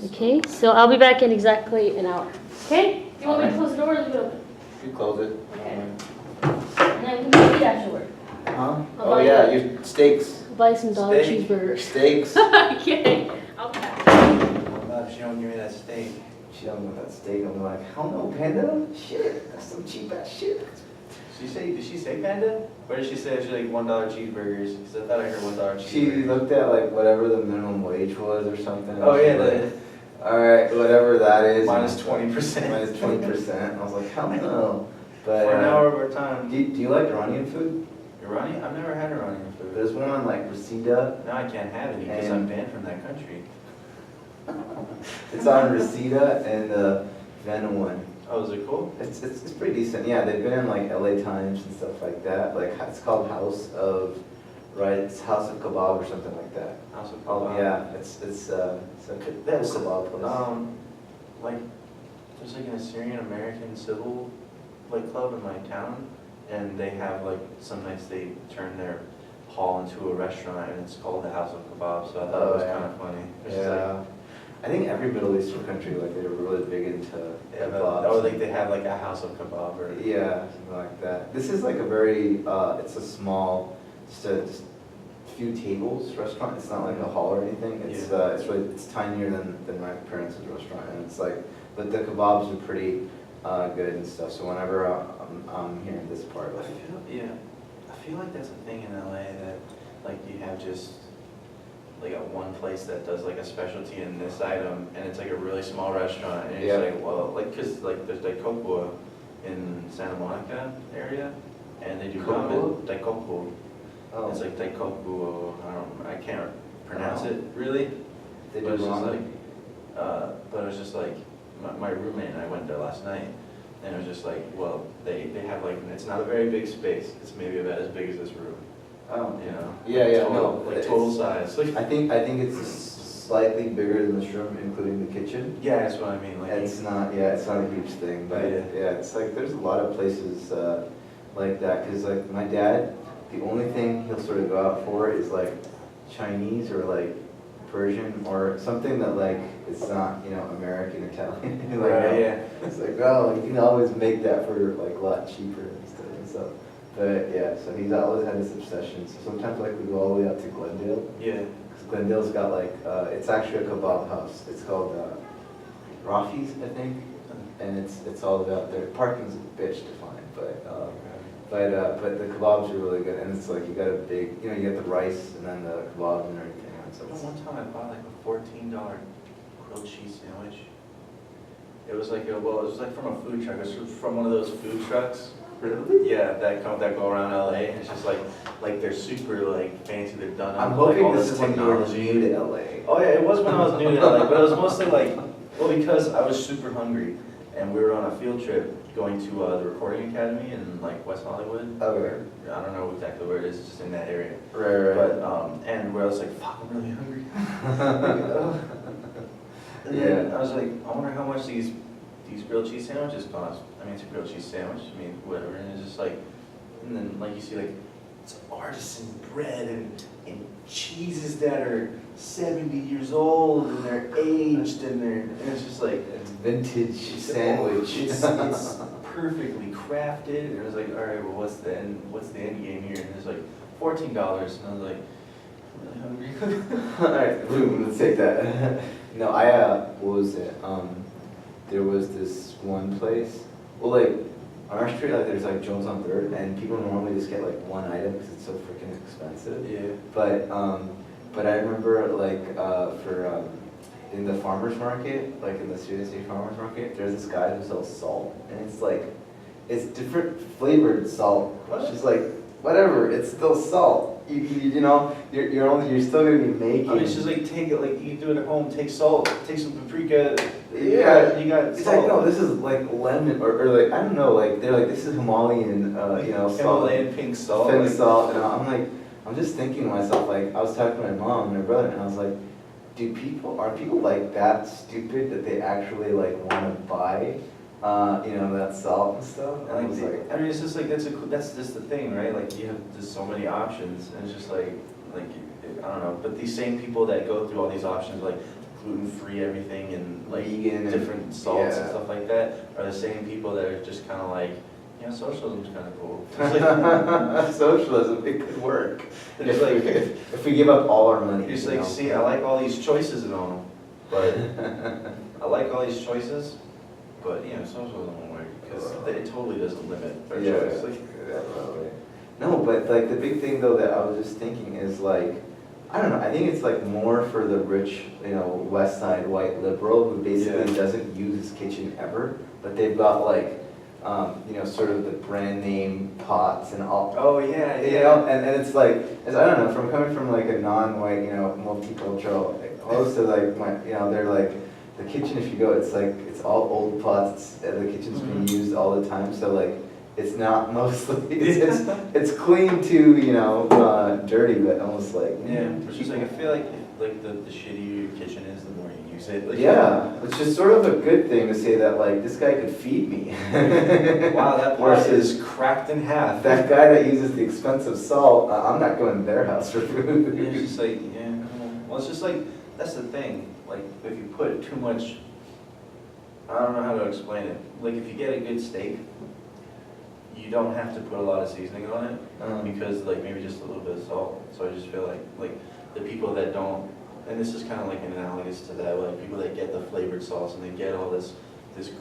Okay, so I'll be back in exactly an hour. Okay? Do you want me to close the door or leave it open? You close it. Okay. And then we can eat afterward. Huh? I'll Oh buy yeah, you- your steaks. I'll buy some dollar Steak. cheeseburgers. Steaks. Okay. I'll be back. What about if she don't give me that steak? She don't want that steak. I'm like, hell no, Panda. Shit, that's some cheap ass shit. Did she say Panda? Or did she say she like $1 cheeseburgers? Because I thought I heard $1 cheeseburgers. She looked at like whatever the minimum wage was or something. and Oh she yeah, was like, all right, whatever that is. minus 20%. Minus 20%. I was like, hell no. But For an hour of our time. do you like Iranian food? Iranian? I've never had Iranian food. There's one on like Reseda. Now I can't have any because I'm banned from that country. It's on Reseda and the Vienna one. Oh, is it cool? It's pretty decent. Yeah, they've been in like LA Times and stuff like that. Like it's called House of, right? It's House of Kebab or something like that. House of Oh Kebab. yeah, it's a kebab place. Like, there's like an Assyrian American civil like club in my town, and they have like some nights they turn their hall into a restaurant, and it's called the House of Kebab. So I thought it was kind of funny. It's just Yeah, I think every Middle Eastern country like they're really big into kebabs. or like they have like a House of Kebab or Yeah, something like that. This is like a very, it's a small, just few tables restaurant. It's not like a hall or anything. It's it's tinier than my parents' restaurant, and it's like, but the kebabs are pretty good and stuff. So whenever I'm here in this part, like, I feel like that's a thing in LA that like you have just like a one place that does like a specialty in this item, and it's like a really small restaurant, and you're just like, well, like, cause like there's Daikoku in Santa Monica area, and they do ramen. Daikoku. oh, It's like Daikoku. I can't pronounce it really. they But do it's just ramen. like, but it was just like my roommate and I went there last night, and it was just like, well, they have like, it's not a very big space. It's maybe about as big as this room. Oh, You know? Yeah, yeah, Total, no, like it's- total size. Like, I think it's slightly bigger than this room, including the kitchen. yeah, that's what I mean. Like, It's not, yeah, it's not a huge thing, but Yeah. it's like, there's a lot of places like that, because like my dad, the only thing he'll sort of go out for is like Chinese or like Persian or something that like, it's not, you know, American, Italian. Like, right, yeah. It's like, oh, you can always make that for like a lot cheaper and stuff and stuff. But yeah, so he's always had this obsession, so sometimes like we go all the way out to Glendale. Yeah. Because Glendale's got like, it's actually a kebab house. It's called Rafi's, I think, and it's all about there. Parking's a bitch to find, but the kebabs are really good, and it's like you got a big, you know, you get the rice and then the kebabs and everything. And so it's, One time I bought like a $14 grilled cheese sandwich. It was like it was like from a food truck. It was from one of those food trucks. really? Yeah, that go around LA, and it's just like they're super like fancy. They're done I'm up like hoping all this this is when you were technology. new to LA. Oh yeah, it was when I was new to LA, but it was mostly like, well, because I was super hungry, and we were on a field trip going to the Recording Academy in like West Hollywood. Okay. I don't know exactly where it is. It's just in that area. Right. But and where I was like, fuck, I'm really hungry. And then I was like, I wonder how much these grilled cheese sandwiches cost. I mean, it's a grilled cheese sandwich. I mean, whatever. And it's just like, and then like you see like, it's artisan bread and cheeses that are 70 years old and they're aged and it's just like Vintage sandwich. It's perfectly crafted. And it was like, all right, well, what's the end game here? And it's like $14. And I was like, I'm really hungry. Alright, let's take that. No, what was it? There was this one place, well, like, on our street, like, there's like Jones on 3rd, and people normally just get like one item because it's so freaking expensive. Yeah. But I remember, like, in the farmer's market, like in the CSA farmer's market, there's this guy who sells salt, and it's like, it's different flavored salt. What? It's just like, whatever, it's still salt. You know, you're still gonna be making. I mean, it's just like take it, like you can do it at home. Take salt, take some paprika. Yeah, you got It's salt. like, no, this is like lemon, or like, I don't know, like, they're like, this is Himalayan, you know, salt. Himalayan pink salt. Pink like- salt, and I'm like, I'm just thinking to myself, like, I was talking to my mom and my brother, and I was like, are people like that stupid that they actually like wanna buy, you know, that salt and stuff? And I was like, I mean, it's just like that's just the thing, right? Like you have just so many options, and it's just like I don't know. But these same people that go through all these options, like gluten-free everything and like Vegan and- different salts and yeah. stuff like that are the same people that are just kind of like, socialism's kind of cool. Socialism, it could work. It's If, like, if we give up all our money. it's you like, know? see, I like all these choices and all, but I like all these choices, but socialism won't work because it totally doesn't limit our Yeah, choice. Like, definitely. No, but like the big thing though that I was just thinking is like, I don't know, I think it's like more for the rich, West Side white liberal who basically Yeah. doesn't use his kitchen ever, but they've got like, sort of the brand name pots and all. oh yeah, And it's like, I don't know, from coming from like a non-white, multicultural, like, close to like my, they're like, the kitchen, if you go, it's like, it's all old pots, the kitchen's being used all the time, so like, it's not mostly, it's clean to, dirty, but almost like. Yeah, it's just like I feel like the shittier your kitchen is, the more you use it. Like, Yeah, which is sort of a good thing to say that like, this guy could feed me. wow, that pot Versus is cracked in half. that guy that uses the expensive salt, I'm not going to their house for It's food. just like, well, it's just like, that's the thing, like, if you put too much, I don't know how to explain it, like, if you get a good steak, you don't have to put a lot of seasoning on it, because, like, maybe just a little bit of salt, so I just feel like, the people that don't, and this is kind of like an analogous to that, like, people that get the flavored sauce, and they get all this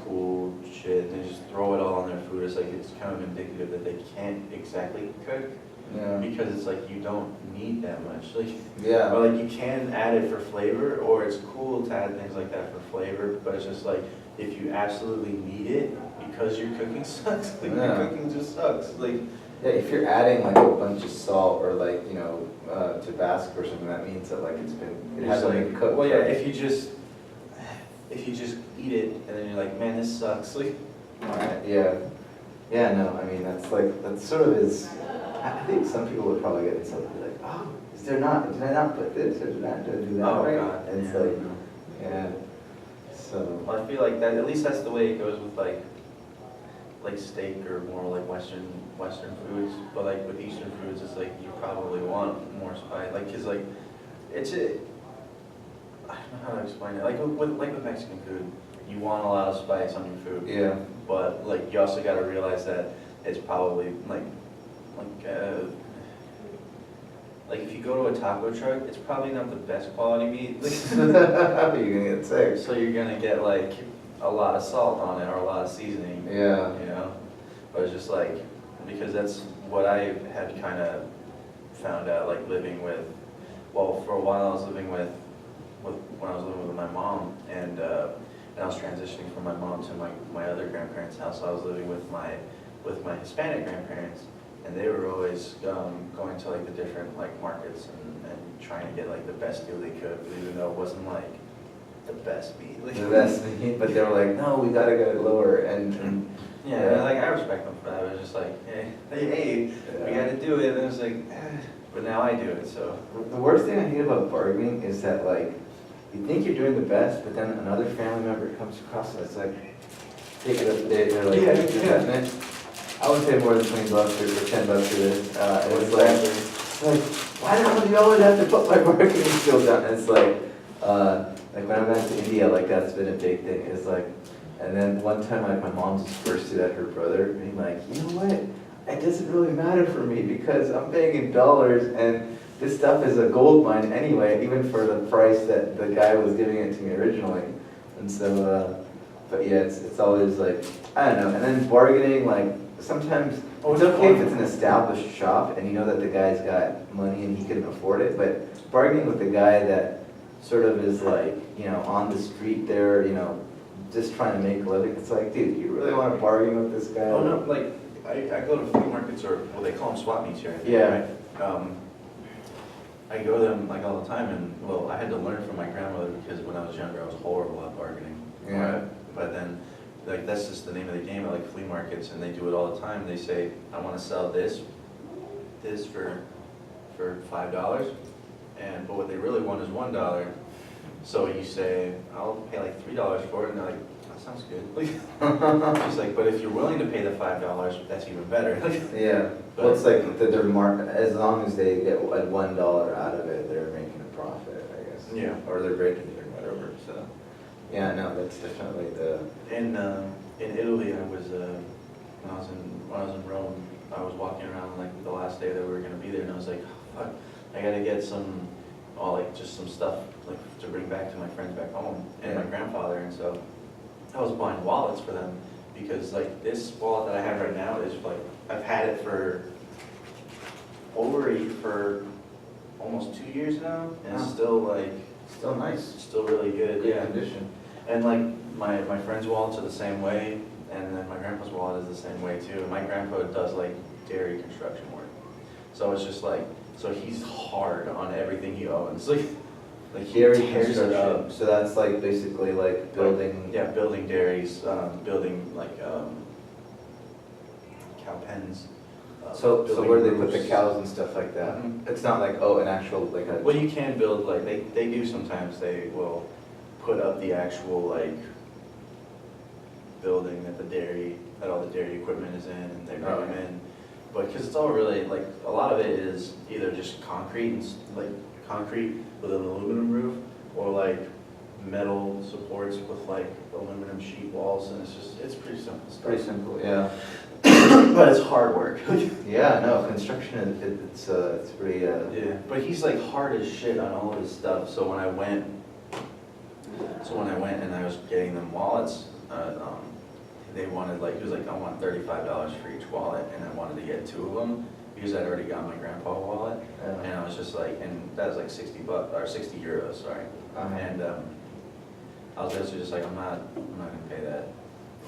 cool shit, and they just throw it all on their food, it's like, it's kind of indicative that they can't exactly cook, Yeah. because it's like, you don't need that much, like, Yeah. or like you can add it for flavor, or it's cool to add things like that for flavor, but it's just like, if you absolutely need it, because your cooking sucks, like Yeah. your cooking just sucks, like. Yeah, if you're adding like a bunch of salt or like, Tabasco or something, that means that like it hasn't been cooked. Well, yeah, right. if you just eat it, and then you're like, man, this sucks, like. Alright, yeah. Yeah, no, I mean, that sort of is, I think some people would probably get insulted, like, oh, did I not put this, or did I not do that Oh, right? God, And it's yeah. like, yeah, so. Well, I feel like that, at least that's the way it goes with like steak or more like Western foods, but like with Eastern foods, it's like you probably want more spice, like, cause like, I don't know how to explain it, like with Mexican food, you want a lot of spice on your food. Yeah. But like, you also gotta realize that it's probably like if you go to a taco truck, it's probably not the best quality meat. You're gonna get sick. So you're gonna get like a lot of salt on it or a lot of seasoning. Yeah. But it's just like, because that's what I had kind of found out, like living with, well, for a while I was living with when I was living with my mom, and I was transitioning from my mom to my other grandparents' house. I was living with my Hispanic grandparents, and they were always going to like the different like markets and trying to get like the best deal they could, but even though it wasn't like the best meat. Like, The best meat, but they were like, no, we gotta go lower, and yeah, like I respect them for that. It was just like, hey, we got to do it, and it was like, but now I do it, so. The worst thing I hate about bargaining is that like, you think you're doing the best, but then another family member comes across and it's like, take it up, they're like, Yeah. "Is that meant? I would pay more than $20 or $10 for this. It's like, why the hell do you always have to put my bargaining skills down? And it's like when I went to India, like that's been a big thing. It's like, and then one time like my mom just bursted at her brother, being like, you know what? It doesn't really matter for me because I'm paying in dollars and this stuff is a gold mine anyway, even for the price that the guy was giving it to me originally. And so, but yeah, it's always like, I don't know. And then bargaining, like sometimes it's okay if it's an established shop and you know that the guy's got money and he can afford it, but bargaining with the guy that sort of is like, on the street there, just trying to make a living, it's like, dude, you really want to bargain with this guy? Oh no, like I go to flea markets, or well, they call them swap meets here. I think, Yeah. right? I go to them like all the time, and well, I had to learn from my grandmother because when I was younger, I was horrible at bargaining. Yeah. Right? But then, like that's just the name of the game. I like flea markets, and they do it all the time. They say, I want to sell this for $5, but what they really want is $1. So you say, I'll pay like $3 for it, and they're like, that sounds good. She's like, but if you're willing to pay the $5, that's even better. Yeah, well, it's like that they're as long as they get $1 out of it, they're making a profit, I guess. Yeah. or they're breaking it or whatever, so. Yeah, no, that's definitely the, In Italy, I was when I was in Rome, I was walking around like the last day that we were gonna be there, and I was like, oh, fuck, I gotta get some, like just some stuff like to bring back to my friends back home and my grandfather, and so I was buying wallets for them because like this wallet that I have right now is like I've had it for almost 2 years now, and it's still like still nice, still really good. good Yeah. condition. And like my friend's wallets are the same way, and then my grandpa's wallet is the same way too. And my grandpa does like dairy construction work, so it's just like so he's hard on everything he owns. Like he Dairy tears it up. construction, so that's like basically like building. Yeah, building dairies, building like cow pens. So building where they put the roofs. cows and stuff like that? Mhm. It's not like, oh, an actual, like a. Well, you can build like they do sometimes. They will put up the actual like building that all the dairy equipment is in, and they bring them in. But because it's all really like a lot of it is either just concrete and like concrete with an aluminum roof, or like metal supports with like aluminum sheet walls, and it's pretty simple It's stuff. pretty simple, yeah. But it's hard work. Yeah, no, construction, it's pretty, Yeah, but he's like hard as shit on all of his stuff. So when I went and I was getting them wallets, they wanted like, he was like, I want $35 for each wallet, and I wanted to get 2 of them because I'd already got my grandpa wallet, and yeah. I was just like, and that was like $60 or 60 euros, sorry. And I was basically just like, I'm not gonna pay that.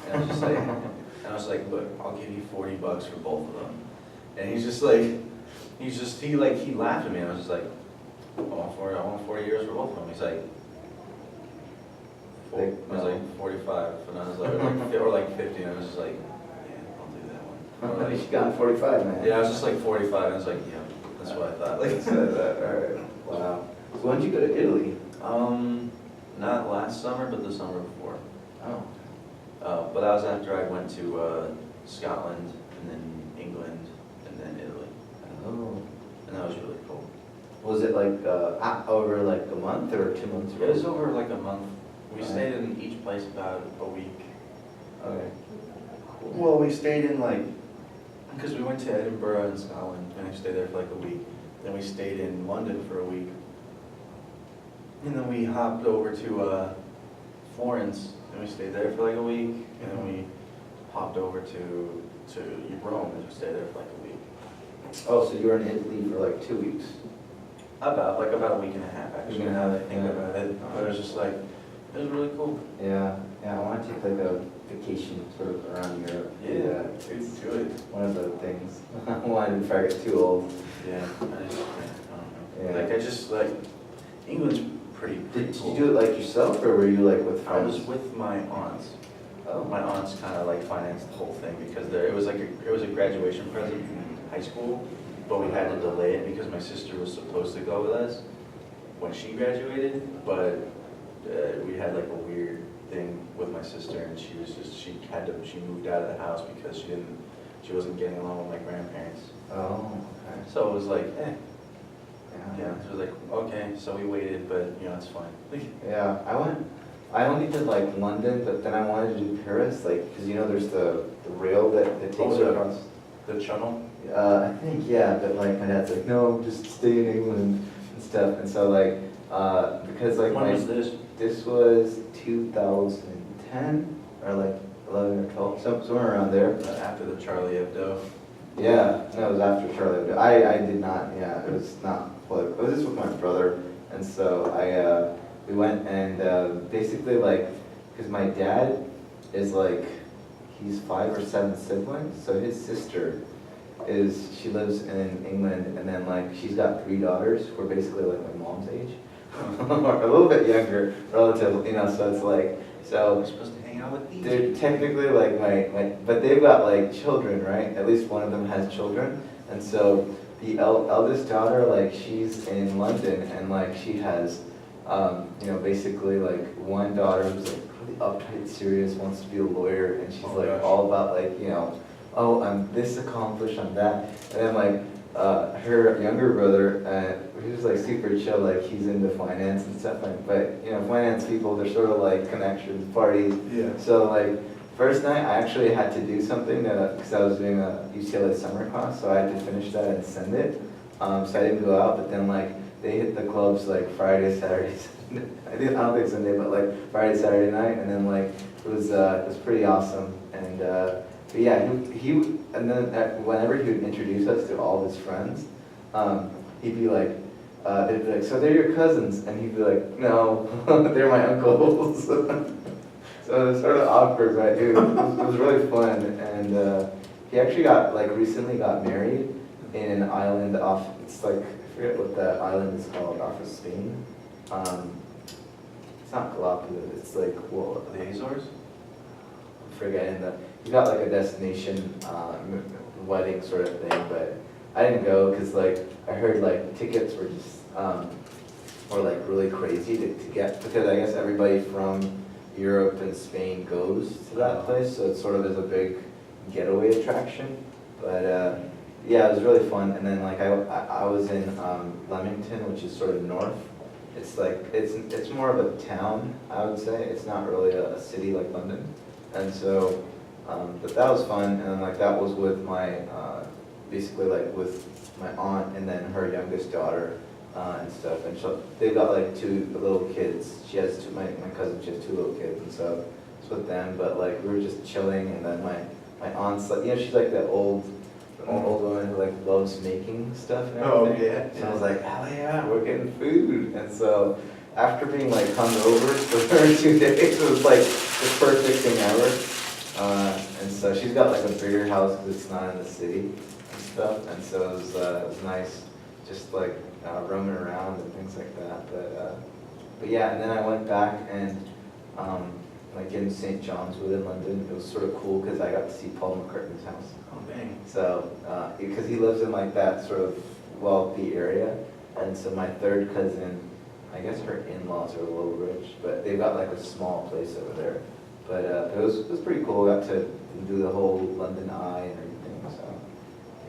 And I was just like, look, I'll give you $40 for both of them. And he's just like, he laughed at me, and I was just like, I want 40 euros for both of them. He's like, I was like 45, and I was like, or like 50, and I was just like, yeah, I'll do that one. Or You like, got 45, man. yeah, I was just like 45, and I was like, yeah, that's what I thought. Like, All right, wow. So when did you go to Italy? not last summer, but the summer before. Oh. But that was after I went to Scotland, and then England, and then Italy, Oh. and that was really cool. Was it like, over like a month or 2 months? It was over like a month. We Right. stayed in each place about a week. Okay. Cool. Well, we stayed in like, because we went to Edinburgh in Scotland, and we stayed there for like a week. Then we stayed in London for a week. And then we hopped over to Florence, and we stayed there for like a week. And then we hopped over to Rome, and we stayed there for like a week. Oh, so you were in Italy for like 2 weeks? About a week and a half, actually, Week and a now half, that I think yeah. about it. But it was just like, it was really cool. Yeah, I want to take like a vacation sort of around Europe. Yeah, it's good. One of the things. I wanted before I get too old. Yeah, I don't know. Yeah. Like, I just, like, England's pretty Did cool. you do it like yourself, or were you like with I was friends? with my aunts. Oh. My aunts kind of like financed the whole thing because it was a graduation present from high school, but we had to delay it because my sister was supposed to go with us when she graduated, but we had like a weird thing with my sister, and she moved out of the house because she wasn't getting along with my grandparents. Oh, okay. So it was like, Yeah. yeah, so it was like, okay, so we waited, but you know, it's fine. Yeah, I only did like London, but then I wanted to do Paris, like, because you know there's the rail that takes Oh, you yeah. across. The channel? I think, yeah, but like my dad's like, no, just stay in England and stuff. And so like, because like When was this? this was 2010 or like 11 or 12, somewhere around there. After the Charlie Hebdo. Yeah, no, it was after Charlie Hebdo. I did not, yeah, it was not political. It was just with my brother. And so we went and basically like, because my dad is like, he's 5 or 7 siblings, so his sister she lives in England, and then like, she's got 3 daughters who are basically like my mom's age, or a little bit younger, relatively, you know, so it's like, so. We're supposed to hang out with these. They're technically like but they've got like children, right? At least one of them has children. And so the eldest daughter, like she's in London, and like she has, you know, basically like one daughter who's like really uptight, serious, wants to be a lawyer, and she's Oh, like gosh. all about like, you know, oh, I'm this accomplished, I'm that. And then like her younger brother, he was like super chill, like he's into finance and stuff, but you know, finance people, they're sort of like connections, parties. Yeah. So like, first night, I actually had to do something, because I was doing a UCLA summer class, so I had to finish that and send it. So I didn't go out, but then like, they hit the clubs like Friday, Saturday, Sunday. I don't think Sunday, but like Friday, Saturday night, and then like, it was pretty awesome. And but yeah, and then whenever he would introduce us to all of his friends, he'd be like, they'd be like, so they're your cousins? And he'd be like, no, they're my uncles. So it was sort of awkward, but it was really fun. And he actually recently got married in an island off, it's like, I forget what that island is called, off of Spain. It's not Galapagos, it's like, well, The Azores? I'm forgetting that. He got like a destination wedding sort of thing, but I didn't go because like I heard like tickets were just were like really crazy to get, because I guess everybody from Europe and Spain goes to that place, so it sort of is a big getaway attraction. But yeah, it was really fun. And then like I was in Leamington, which is sort of north. It's like it's more of a town, I would say. It's not really a city like London. And so, but that was fun. And then like that was with my basically like with my aunt and then her youngest daughter and stuff. And so they've got like two little kids. She has my cousin. She has two little kids, and so it's with them. But like we were just chilling, and then my aunt's like, you know, she's like that old woman who like loves making stuff and everything. Oh, yeah. So I was like, hell yeah, we're getting food. And so after being like hungover for 2 days, it was like the perfect thing ever. And so she's got like a bigger house because it's not in the city and stuff. And so it was nice, just like roaming around and things like that. But yeah, and then I went back and like in St. John's Wood in London, it was sort of cool because I got to see Paul McCartney's house. Oh, dang. So, because he lives in like that sort of wealthy area, and so my third cousin, I guess her in-laws are a little rich, but they've got like a small place over there. But it was pretty cool. Got to do the whole London Eye and everything. So,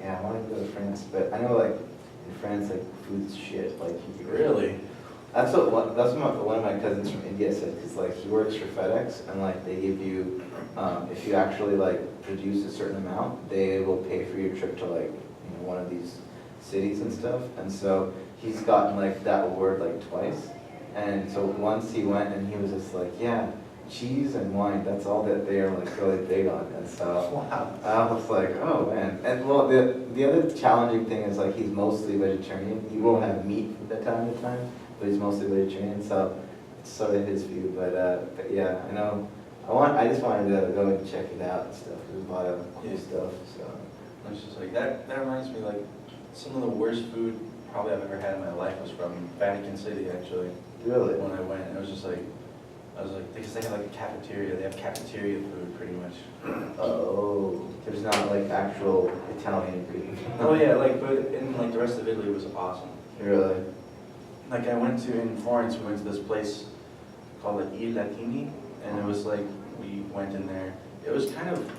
yeah, I wanted to go to France, but I know like in France like food's shit. Like Really? That's one of my cousins from India said, because like he works for FedEx and like they give you, if you actually like produce a certain amount, they will pay for your trip to like, you know, one of these cities and stuff. And so he's gotten like that award like twice. And so once he went and he was just like, yeah, cheese and wine, that's all that they are like really big on. And so Wow. I was like, oh man. And well, the other challenging thing is like he's mostly vegetarian. He will have meat from time to time, but he's mostly vegetarian, so it's sort of his view. But yeah, I know. I just wanted to go and check it out and stuff. There's a lot of cool stuff. So It's just like that reminds me like some of the worst food probably I've ever had in my life was from Vatican City actually. really, When I went, it was just like I was like, because they have like a cafeteria. They have cafeteria food pretty much. oh, there's not like actual Italian food. Oh yeah, like but in like the rest of Italy was awesome. Really? Like I went to in Florence, we went to this place called like I Latini, and it was like we went in there. It was kind of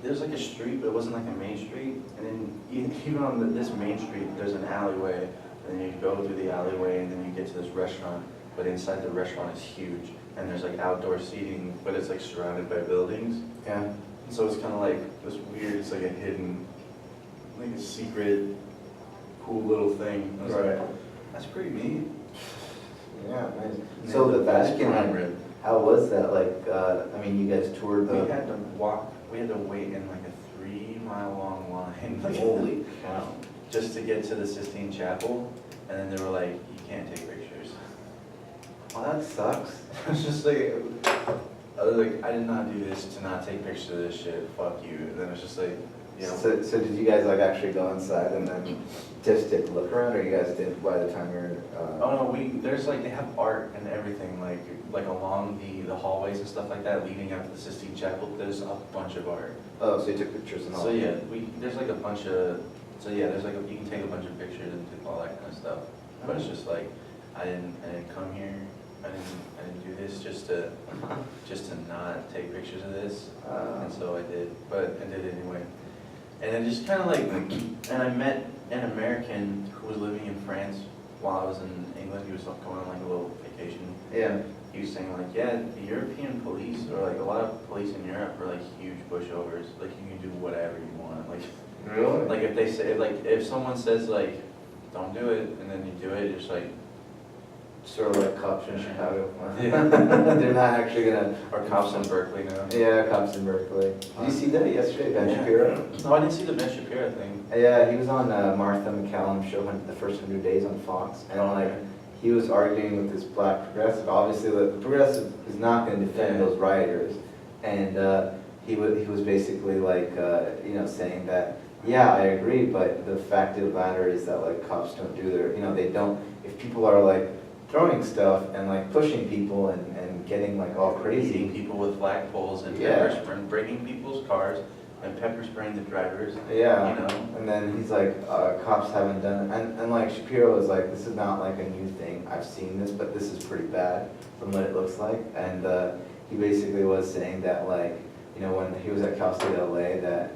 there was like a street, but it wasn't like a main street. And then even on this main street, there's an alleyway, and then you go through the alleyway, and then you get to this restaurant. But inside the restaurant is huge, and there's like outdoor seating, but it's like surrounded by buildings. Yeah. And so it's kind of like this weird, it's like a hidden, like a secret, cool little thing. I was Right. like, that's pretty neat. Yeah, nice. And So then the best Vatican, prime like, rib. how was that? Like, I mean, you guys toured We the. had to wait in like a 3-mile-long line. Like, Holy cow! just to get to the Sistine Chapel, and then they were like, you can't take pictures. Well, that sucks. I was just like, I was like, I did not do this to not take pictures of this shit, fuck you. And then it's just like, you know. So did you guys like actually go inside and then just take a look around, or you guys did by the time you're? Oh no, there's like, they have art and everything, like along the hallways and stuff like that, leading up to the Sistine Chapel, there's a bunch of art. Oh, so you took pictures and all? So yeah, there's like a bunch of, there's like you can take a bunch of pictures and do all that kind of stuff. But it's just like, I didn't come here, I didn't do this just to not take pictures of this. And so I did, but I did it anyway. And then just kind of like, and I met an American who was living in France while I was in England. He was going on like a little vacation. Yeah. He was saying like, yeah, the European police, or like a lot of police in Europe are like huge pushovers. Like you can do whatever you want. Like, Really? like if they say, like if someone says like, don't do it, and then you do it, it's like, Sort of like cops in Chicago. They're not actually gonna. or cops in Berkeley now. Yeah, cops in Berkeley. Did you see that yesterday, Ben Yeah. Shapiro? No, I didn't see the Ben Shapiro thing. Yeah, he was on Martha McCallum's show, The First 100 Days on Fox, and like he was arguing with this black progressive. Obviously, the progressive is not going to defend those rioters, and he was basically like saying that, yeah, I agree, but the fact of the matter is that like cops don't do their, they don't. If people are like throwing stuff and like pushing people and getting like all crazy. Beating people with flagpoles and Yeah. pepper spraying, breaking people's cars and pepper spraying the drivers. Yeah, You know? and then he's like, cops haven't done it. And like Shapiro was like, this is not like a new thing. I've seen this, but this is pretty bad from what it looks like. And he basically was saying that like, when he was at Cal State LA, that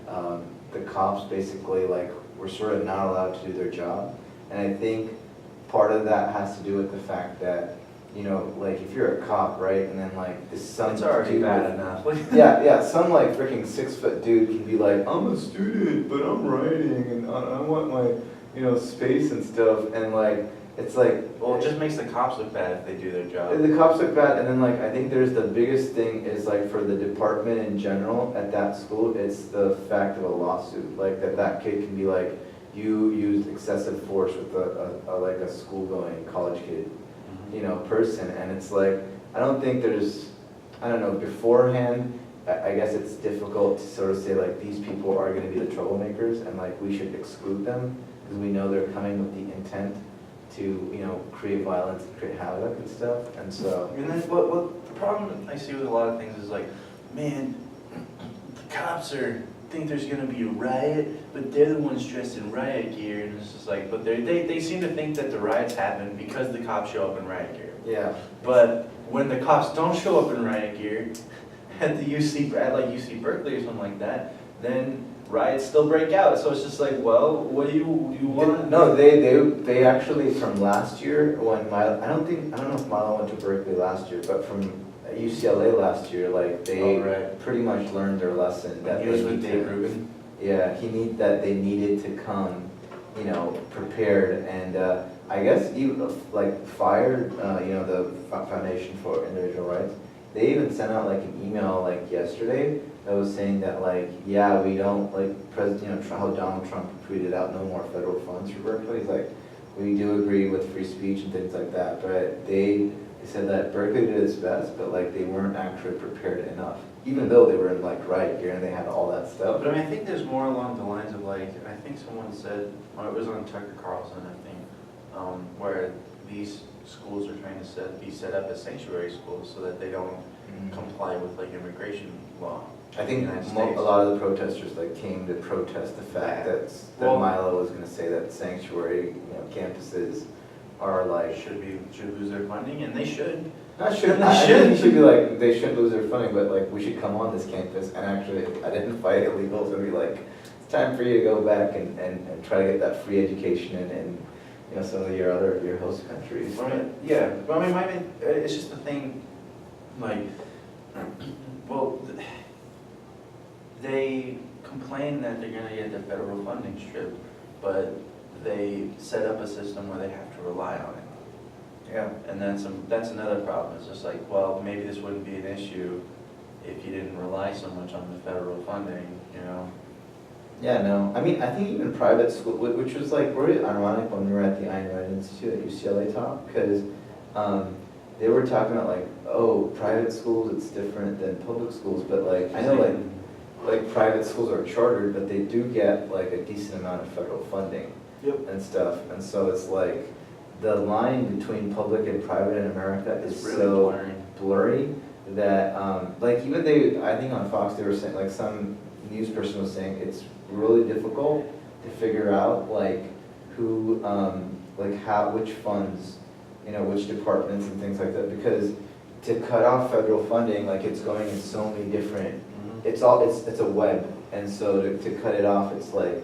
the cops basically like were sort of not allowed to do their job. And I think part of that has to do with the fact that, like if you're a cop, right, and then like this some It's already dude bad with- enough. yeah, some like freaking 6-foot dude can be like, I'm a student, but I'm writing, and I want my, space and stuff, and like, it's like, Well, it just makes the cops look bad if they do their job. the cops look bad, and then like, I think there's the biggest thing is like for the department in general at that school, it's the fact of a lawsuit, like that kid can be like, you used excessive force with like a school-going college kid, person, and it's like, I don't think there's, I don't know, beforehand, I guess it's difficult to sort of say like, these people are gonna be the troublemakers, and like, we should exclude them, because we know they're coming with the intent to, create violence, and create havoc and stuff, and so. And then what the problem I see with a lot of things is like, man, the cops think there's gonna be a riot, but they're the ones dressed in riot gear, and it's just like, but they seem to think that the riots happen because the cops show up in riot gear. Yeah. But when the cops don't show up in riot gear at the UC Berkeley or something like that, then riots still break out. So it's just like, well, what do you want? No, they actually from last year when I don't know if Milo went to Berkeley last year, but from UCLA last year, like they pretty much learned their lesson that He was they with need Dave to. Rubin. Yeah, they needed to come, prepared, and I guess even like FIRE, the Foundation for Individual Rights, they even sent out like an email like yesterday that was saying that like, yeah, we don't like how Donald Trump tweeted out no more federal funds for Berkeley. He's like, we do agree with free speech and things like that, but they said that Berkeley did its best, but like they weren't actually prepared enough, even though they were in like riot gear and they had all that stuff. But I mean, I think there's more along the lines of like, I think someone said, or it was on Tucker Carlson, I think, where these schools are trying to be set up as sanctuary schools so that they don't comply with like immigration law. I think United a States. lot of the protesters like came to protest the fact that Milo was going to say that sanctuary campuses are like should lose their funding, and they should. not should They I should. think it should be like they should lose their funding, but like we should come on this campus and actually identify illegals and be like, it's time for you to go back and try to get that free education in some of your host countries. I mean, yeah, but I mean, it's just the thing, like, well, they complain that they're gonna get the federal funding stripped, but they set up a system where they have to rely on it. Yeah. And that's another problem. It's just like, well, maybe this wouldn't be an issue if you didn't rely so much on the federal funding, Yeah, no. I mean, I think even private school, which was like really ironic when we were at the Ayn Rand Institute at UCLA talk, because they were talking about like, oh, private schools, it's different than public schools, but like, I know like private schools are chartered, but they do get like a decent amount of federal funding. Yep. And stuff, and so it's like, the line between public and private in America is It's really so blurry that, like even I think on Fox they were saying, like some news person was saying, it's really difficult to figure out like who, like which funds, which departments and things like that, because to cut off federal funding, like it's going in so many different, Mhm. it's a web. And so to cut it off, it's like,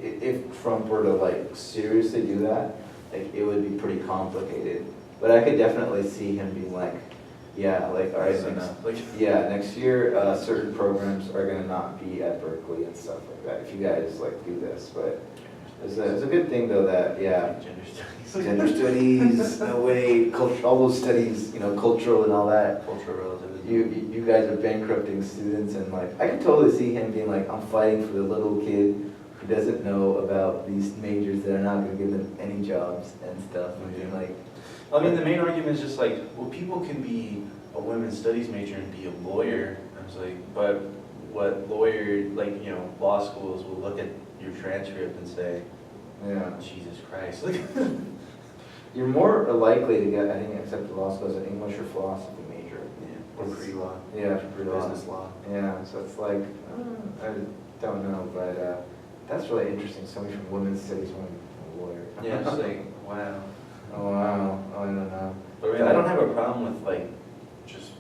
if Trump were to like seriously do that, like it would be pretty complicated. But I could definitely see him being like, yeah, like, all right, That's enough. Like, next year, certain programs are gonna not be at Berkeley and stuff like that, if you guys like do this, but it's a good thing though that, yeah, gender studies. gender studies, no way, all those studies, you know, cultural and all that. Cultural relativism. You guys are bankrupting students, and like, I could totally see him being like, I'm fighting for the little kid who doesn't know about these majors that are not gonna give them any jobs and stuff, and being like, I mean, the main argument is just like, well, people can be a women's studies major and be a lawyer. I was like, but what lawyer, like, you know, law schools will look at your transcript and say, yeah. Jesus Christ. Like, You're more likely to get, I think, accepted to law school as an English or philosophy major. yeah, or pre-law. Yeah, Business law. Yeah, so it's like, I don't know, but that's really interesting. Somebody from women's studies wanting to become a lawyer. Yeah, it's like, wow. Oh, wow. Oh, I don't know. But I mean, I don't have a problem with like, just,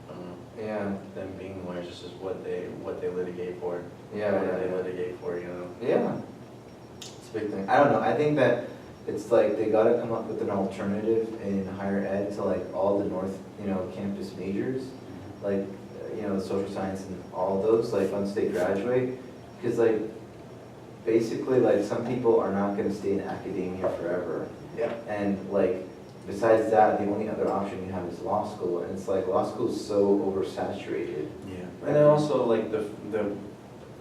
I don't know, Yeah, them being lawyers, just as what they litigate for. yeah, What yeah, they yeah. litigate for, you know. Yeah. It's a big thing. I don't know. I think that it's like they gotta come up with an alternative in higher ed to like all the North, you know, campus majors, like, you know, social science and all those, like once they graduate. Because like, basically like some people are not gonna stay in academia forever. Yeah. And like, besides that, the only other option you have is law school. And it's like, law school is so oversaturated. Yeah. And then also like the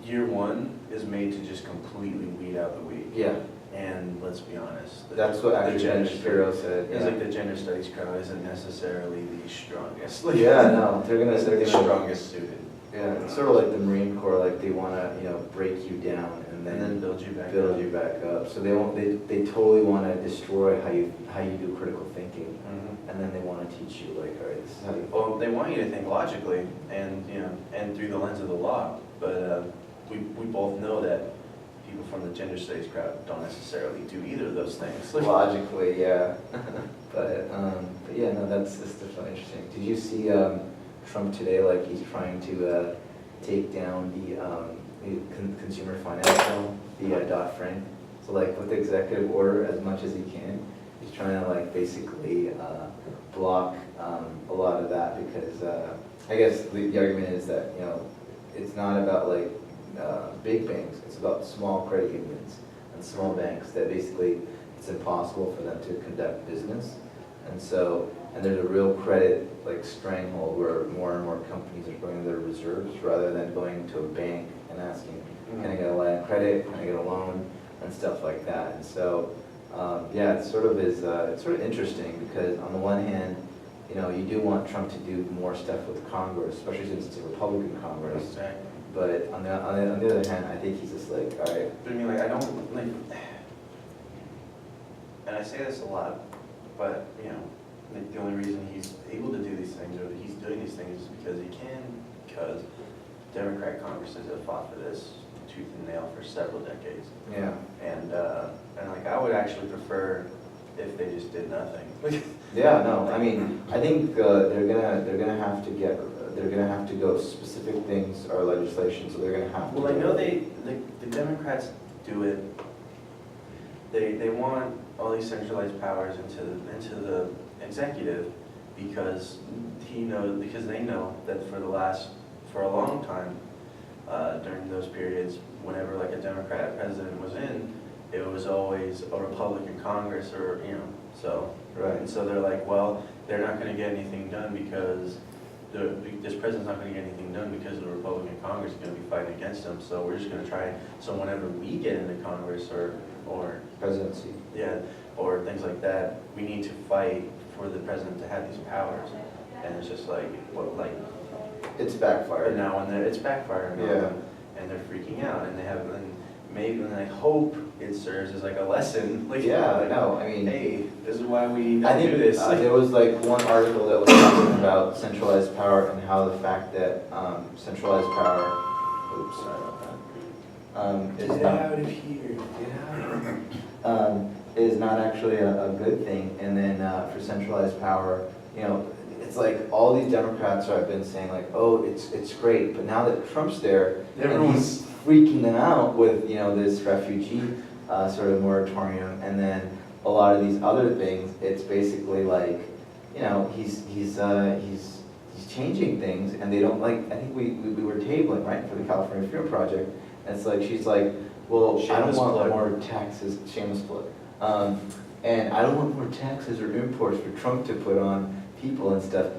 year one is made to just completely weed out the weak. Yeah, And let's be honest. that's what the actually Ben gender Shapiro said. It's Yeah. like the gender studies crowd isn't necessarily the strongest. Yeah, no, they're It's gonna, the you know, strongest suited. yeah, it's sort of like the Marine Corps, like they wanna, you know, break you down and And then then build you back build up. you back up. So they won't, they totally wanna destroy how you do critical thinking. Mhm. And then they wanna teach you like, all right, this is how you. Well, they want you to think logically and, you know, and through the lens of the law. But we both know that people from the gender studies crowd don't necessarily do either of those things. Logically, yeah. But yeah, no, that's definitely interesting. Did you see Trump today, like he's trying to take down the consumer finance bill, the Dodd-Frank? So like with the executive order, as much as he can, he's trying to like basically block a lot of that because I guess the argument is that, you know, it's not about like big banks, it's about small credit unions and small banks that basically it's impossible for them to conduct business. And so, and there's a real credit like stranglehold where more and more companies are going to their reserves rather than going to a bank and asking, can I get a line of credit, can I get a loan, and stuff like that. And so, yeah, it sort of is, it's sort of interesting because on the one hand, you know, you do want Trump to do more stuff with Congress, especially since it's a Republican Congress. Exactly. But on the other hand, I think he's just like, all right, But I mean, like, I don't, like, and I say this a lot, but, you know, like, the only reason he's able to do these things, or he's doing these things, is because he can, because Democrat Congresses have fought for this tooth and nail for several decades. yeah. And like, I would actually prefer if they just did nothing. Yeah, no, I mean, I think they're gonna have to go specific things or legislation, so they're gonna have to. Well, I know the Democrats do it, they want all these centralized powers into the executive because they know that for a long time, during those periods, whenever like a Democrat president was in, it was always a Republican Congress or, you know, so. Right. And so they're like, well, they're not gonna get anything done because this president's not gonna get anything done because the Republican Congress is gonna be fighting against him, so we're just gonna try, so whenever we get into Congress or Presidency. yeah, or things like that, we need to fight for the president to have these powers. And it's just like, what, like, It's but backfired. now and then, it's backfiring on Yeah. them, and they're freaking out, and and I hope it serves as like a lesson, like, Yeah, like, no, I mean, hey, this is why we I don't think do this. there was like one article that was talking about centralized power and how the fact that centralized power, oops, sorry about that, is Get not, out of here, get out. is not actually a good thing. And then for centralized power, you know, it's like all these Democrats have been saying like, oh, it's great, but now that Trump's there, and he's freaking them out with, you know, this refugee sort of moratorium, and then a lot of these other things, it's basically like, you know, he's changing things, and they don't like, I think we were tabling, right, for the California Freedom Project, and it's like, she's like, well, I don't Shameless want plug. more taxes, shameless plug, and I don't want more taxes or imports for Trump to put on people and stuff.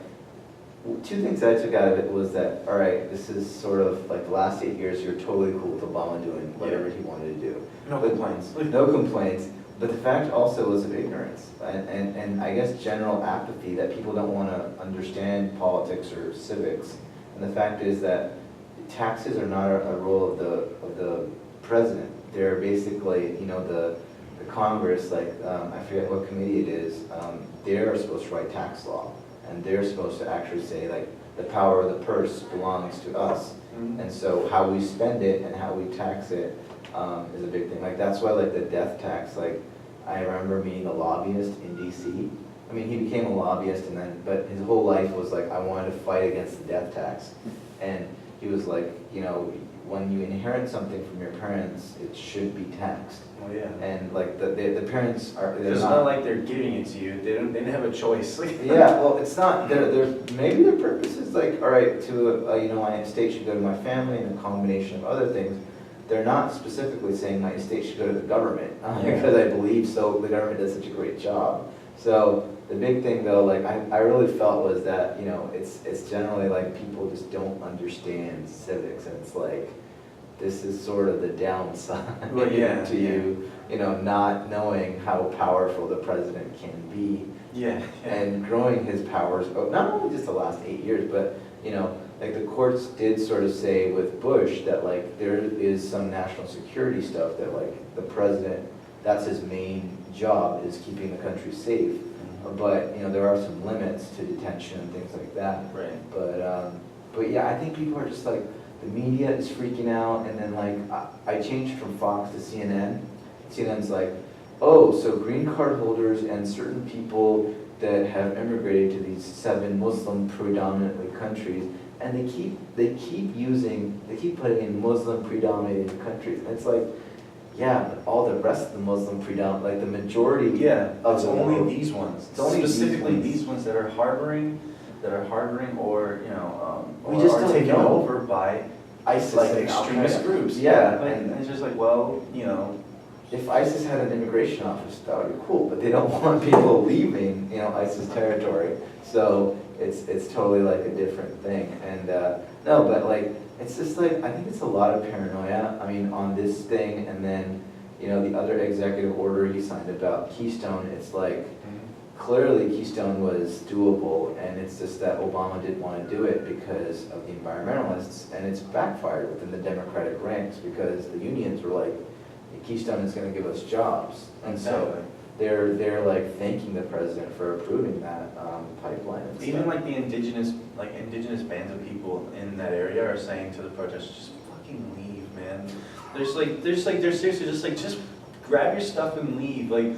Two things I took out of it was that, all right, this is sort of like the last 8 years, you're totally cool with Obama doing whatever he wanted to do. No complaints. No complaints, but the fact also was of ignorance and I guess general apathy that people don't want to understand politics or civics. And the fact is that taxes are not a role of the president. They're basically, you know, the Congress, like I forget what committee it is, they're supposed to write tax law, and they're supposed to actually say like the power of the purse belongs to us. And so how we spend it and how we tax it is a big thing. Like that's why like the death tax, like I remember meeting a lobbyist in DC. I mean, he became a lobbyist and then, but his whole life was like, I wanted to fight against the death tax. And he was like, you know, when you inherit something from your parents, it should be taxed. Oh, yeah. And like the parents are, they're It's not like they're giving it to you, they didn't have a choice. yeah, well, it's not, maybe their purpose is like, all right, to, you know, my estate should go to my family and a combination of other things. They're not specifically saying my estate should go to the government, because I believe so, the government does such a great job. So the big thing though, like I really felt was that, you know, it's generally like people just don't understand civics, and it's like, this is sort of the downside Well, yeah, to you, you know, not knowing how powerful the president can be. Yeah. And growing his powers, not only just the last 8 years, but, you know, like the courts did sort of say with Bush that like there is some national security stuff that like the president, that's his main job, is keeping the country safe. But, you know, there are some limits to detention and things like that. Right. But yeah, I think people are just like, the media is freaking out, and then like, I changed from Fox to CNN. CNN's like, oh, so green card holders and certain people that have immigrated to these 7 Muslim predominantly countries, and they keep putting in Muslim predominated countries. And it's like, yeah, but all the rest of the Muslim predominant, like the majority. Yeah, of it's the only world. these ones. It's only specifically these ones. these ones that are harboring or, you know, We or just are don't taken know. over by ISIS like and extremist Al-Qaeda. groups. Yeah, Like, and it's just like, well, you know, if ISIS had an immigration office, that would be cool, but they don't want people leaving, you know, ISIS territory. So it's totally like a different thing. And no, but like, it's just like, I think it's a lot of paranoia, I mean, on this thing, and then, you know, the other executive order he signed about Keystone, it's like, clearly Keystone was doable, and it's just that Obama didn't want to do it because of the environmentalists, and it's backfired within the Democratic ranks because the unions were like, Keystone is going to give us jobs, and so they're like thanking the president for approving that pipeline. And even stuff. like the indigenous bands of people in that area are saying to the protesters, just fucking leave, man. They're seriously just like, just grab your stuff and leave. Like,